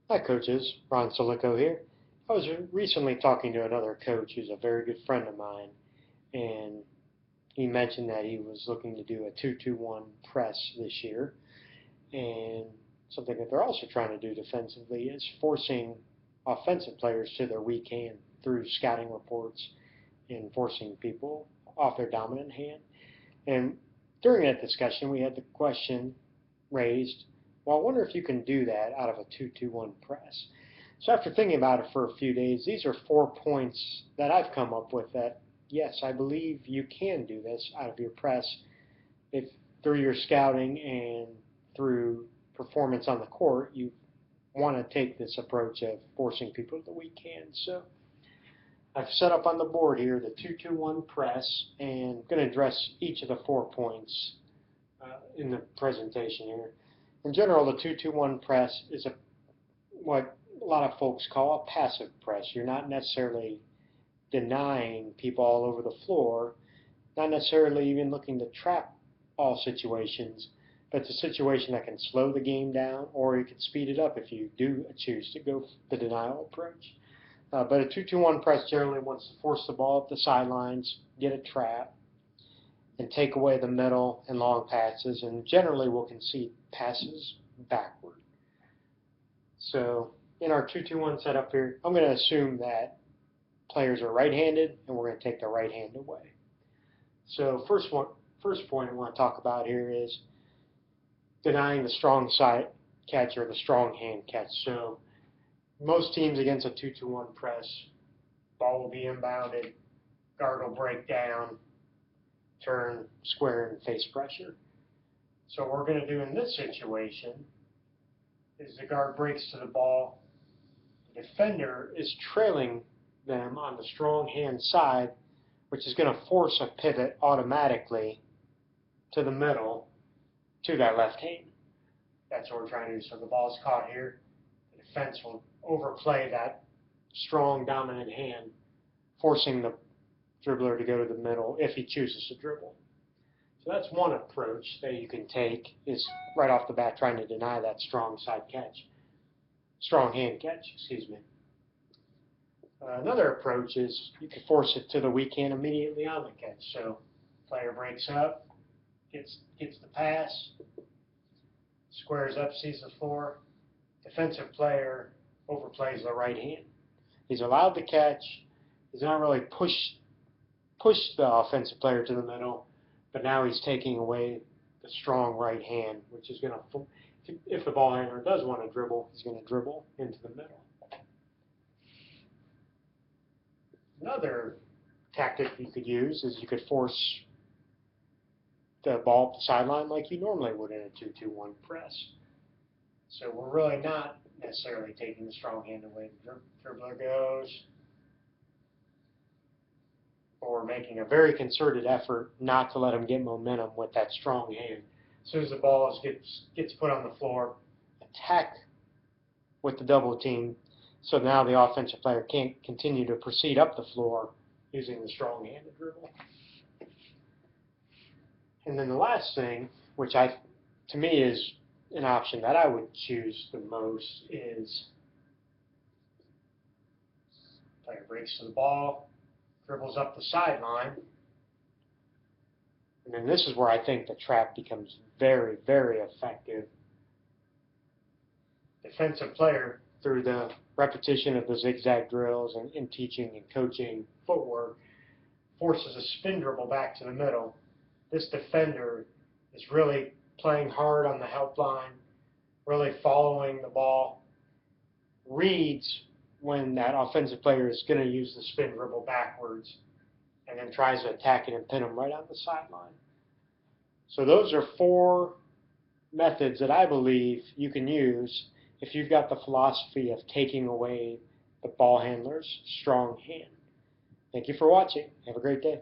Hi coaches, Ron Siliko here. I was recently talking to another coach who's a very good friend of mine, and he mentioned that he was looking to do a 2-2-1 press this year. And something that they're also trying to do defensively is forcing offensive players to their weak hand through scouting reports and forcing people off their dominant hand. And during that discussion, we had the question raised, well, I wonder if you can do that out of a 2-2-1 press. So after thinking about it for a few days, these are 4 points that I've come up with that, yes, I believe you can do this out of your press if through your scouting and through performance on the court, you want to take this approach of forcing people to the weak hand. So I've set up on the board here the 2-2-1 press and I'm going to address each of the 4 points in the presentation here. In general, the 2-2-1 press is what a lot of folks call a passive press. You're not necessarily denying people all over the floor, not necessarily even looking to trap all situations, but it's a situation that can slow the game down or you can speed it up if you do choose to go the denial approach. But a 2-2-1 press generally wants to force the ball up the sidelines, get a trap, and take away the middle and long passes, and generally will concede passes backward. So in our 2-2-1 setup here, I'm going to assume that players are right-handed, and we're going to take the right hand away. So first point I want to talk about here is denying the strong side catch or the strong hand catch. So most teams against a 2-2-1 press, ball will be inbounded, guard will break down, turn, square, and face pressure. So what we're going to do in this situation is the guard breaks to the ball, the defender is trailing them on the strong hand side, which is going to force a pivot automatically to the middle to that left hand. That's what we're trying to do. So the ball's caught here. The defense will overplay that strong dominant hand, forcing the dribbler to go to the middle if he chooses to dribble. So that's one approach that you can take, is right off the bat trying to deny that strong side catch. Strong hand catch, excuse me. Another approach is you can force it to the weak hand immediately on the catch. So player breaks up, gets the pass, squares up, sees the floor. Defensive player overplays the right hand. He's allowed to catch. He's not really pushed the offensive player to the middle, but now he's taking away the strong right hand, which is going to, if the ball handler does want to dribble, he's going to dribble into the middle. Another tactic you could use is you could force the ball up the sideline like you normally would in a 2-2-1 press. So we're really not necessarily taking the strong hand away. The dribbler goes, or making a very concerted effort not to let him get momentum with that strong hand. As soon as the ball gets put on the floor, attack with the double team, so now the offensive player can't continue to proceed up the floor using the strong hand to dribble. And then the last thing, which to me is an option that I would choose the most, is player breaks to the ball, dribbles up the sideline, and then this is where I think the trap becomes very, very effective. Defensive player, through the repetition of the zigzag drills and teaching and coaching footwork, forces a spin dribble back to the middle. This defender is really playing hard on the help line, really following the ball, reads when that offensive player is going to use the spin dribble backwards, and then tries to attack it and pin him right on the sideline. So those are 4 methods that I believe you can use if you've got the philosophy of taking away the ball handler's strong hand. Thank you for watching. Have a great day.